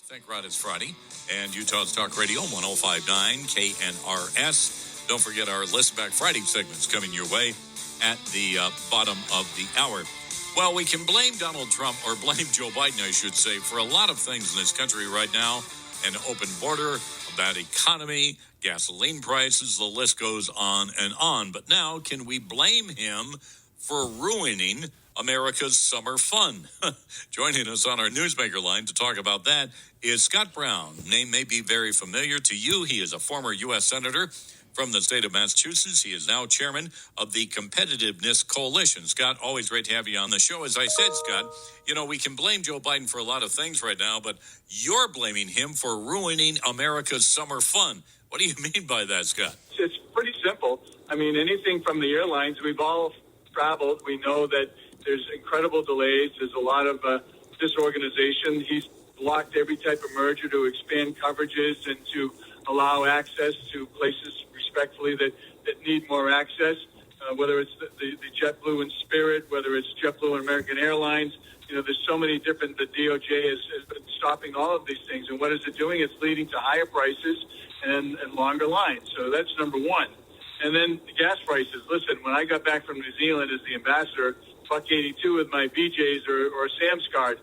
Thank God it's Friday, and Utah's Talk Radio 105.9 KNRS. Don't forget our Listen Back Friday segments coming your way at the bottom of the hour. Well, we can blame Donald Trump, or blame Joe Biden, I should say, for a lot of things in this country right now. An open border, a bad economy, gasoline prices, the list goes on and on. But now, can we blame him for ruining America's summer fun? Joining us on our Newsmaker line to talk about that is Scott Brown. Name may be very familiar to you. He is a former U.S. Senator from the state of Massachusetts. He is now chairman of the Competitiveness Coalition. Scott, always great to have you on the show. As I said, Scott, we can blame Joe Biden for a lot of things right now, but you're blaming him for ruining America's summer fun. What do you mean by that, Scott? It's pretty simple. I mean, anything from the airlines, we've all traveled. We know that there's incredible delays. There's a lot of disorganization. He's blocked every type of merger to expand coverages and to allow access to places respectfully that need more access, whether it's the JetBlue and Spirit, whether it's JetBlue and American Airlines. There's so many different, the DOJ has been stopping all of these things. And what is it doing? It's leading to higher prices and longer lines. So that's number one. And then the gas prices. Listen, when I got back from New Zealand as the ambassador, $1.82 with my BJ's or Sam's card.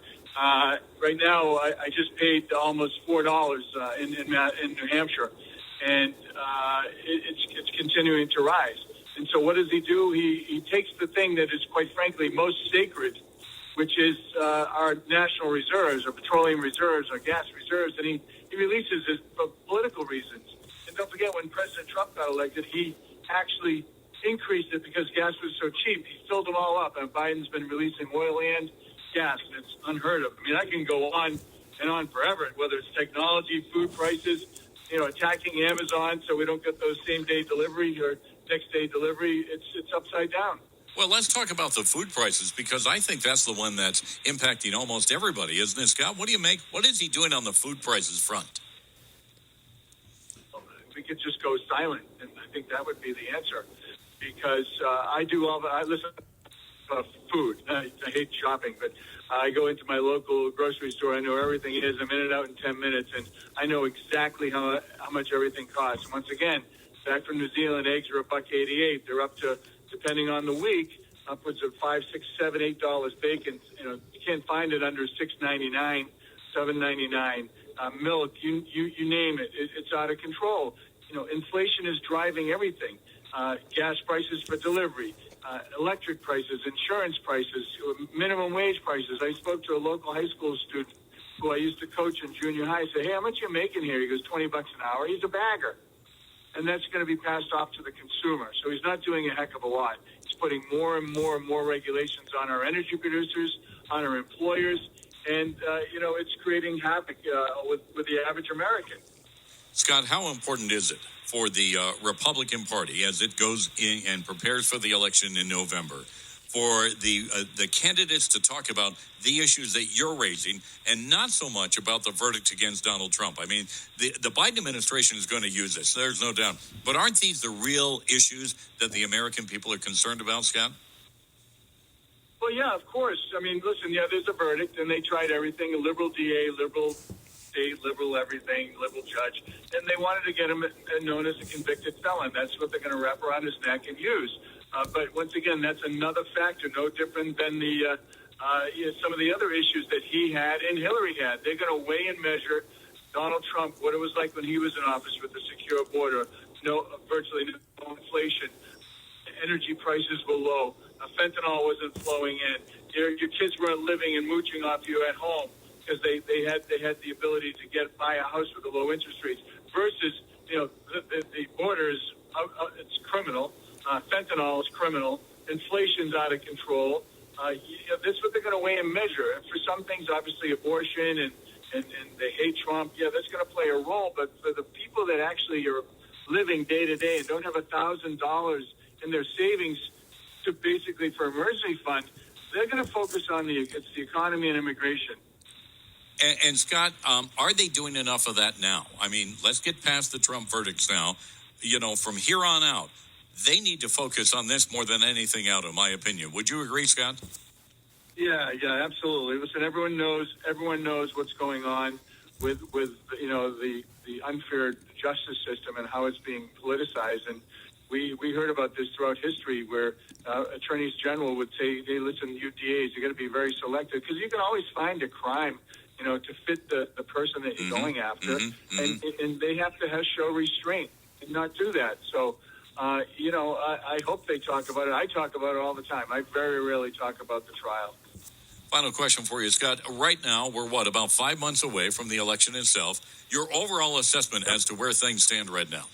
Right now, I just paid almost $4 in New Hampshire, and it's continuing to rise. And so, what does he do? He takes the thing that is, quite frankly, most sacred, which is our national reserves, our petroleum reserves, our gas reserves, and he releases it for political reasons. And don't forget, when President Trump got elected, he actually increased it because gas was so cheap. He filled them all up, and Biden's been releasing oil and gas, and it's unheard of. I mean, I can go on and on forever, whether it's technology, food prices, attacking Amazon so we don't get those same-day delivery or next-day delivery. It's upside down. Well, let's talk about the food prices, because I think that's the one that's impacting almost everybody, isn't it, Scott? What do you make? What is he doing on the food prices front? We could just go silent, and I think that would be the answer. Because I listen to food. I hate shopping, but I go into my local grocery store. I know everything is. I'm in and out in 10 minutes, and I know exactly how much everything costs. And once again, back from New Zealand, eggs are $1.88. They're up to, depending on the week, upwards of $5, $6, $7, $8. Bacon, you can't find it under $6.99, $7.99. Milk, you name it. It's out of control. Inflation is driving everything. Gas prices for delivery, electric prices, insurance prices, minimum wage prices. I spoke to a local high school student who I used to coach in junior high. I said, hey, how much are you making here? He goes, $20 an hour. He's a bagger. And that's going to be passed off to the consumer. So he's not doing a heck of a lot. He's putting more and more and more regulations on our energy producers, on our employers, and, it's creating havoc with the average American. Scott, how important is it for the Republican Party as it goes in and prepares for the election in November, for the candidates to talk about the issues that you're raising and not so much about the verdict against Donald Trump? I mean, the Biden administration is going to use this. There's no doubt. But aren't these the real issues that the American people are concerned about, Scott? Well, yeah, of course. I mean, listen, there's a verdict, and they tried everything, a liberal DA, liberal state, liberal everything, liberal judge, and they wanted to get him known as a convicted felon. That's what they're going to wrap around his neck and use. But once again, that's another factor, no different than the some of the other issues that he had and Hillary had. They're going to weigh and measure Donald Trump, what it was like when he was in office with the secure border, virtually no inflation, energy prices were low, fentanyl wasn't flowing in, your kids weren't living and mooching off you at home because they had the ability to buy a house with the low interest rates. Versus, the border is it's criminal. Fentanyl is criminal. Inflation's out of control. This is what they're going to weigh and measure. And for some things, obviously, abortion and they hate Trump. Yeah, that's going to play a role. But for the people that actually are living day to day and don't have $1,000 in their savings to basically for emergency fund, they're going to focus on the economy and immigration. And Scott, are they doing enough of that now? I mean, let's get past the Trump verdicts now. From here on out, they need to focus on this more than anything else, in my opinion. Would you agree, Scott? Yeah, absolutely. Listen, everyone knows what's going on with the unfair justice system and how it's being politicized. And we heard about this throughout history, where attorneys general would say, "Hey, listen, you DAs, you got to be very selective, because you can always find a crime, to fit the person that you're going after, and they have to show restraint and not do that." So, I hope they talk about it. I talk about it all the time. I very rarely talk about the trial. Final question for you, Scott. Right now, we're about 5 months away from the election itself. Your overall assessment as to where things stand right now?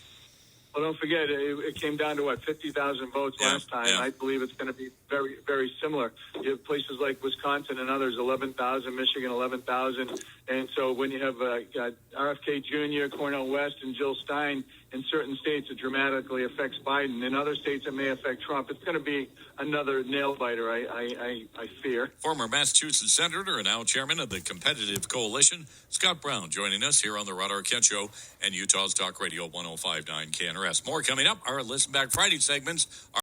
Well, don't forget, it came down to 50,000 votes last time. Yeah. I believe it's going to be very, very similar. You have places like Wisconsin and others, 11,000, Michigan, 11,000. And so when you have RFK Jr., Cornel West, and Jill Stein in certain states, it dramatically affects Biden. In other states, it may affect Trump. It's going to be another nail-biter, I fear. Former Massachusetts Senator and now chairman of the Competitive Coalition, Scott Brown, joining us here on the Rod Arquette Show and Utah's Talk Radio 105.9 KNRS. More coming up. Our Listen Back Friday segments are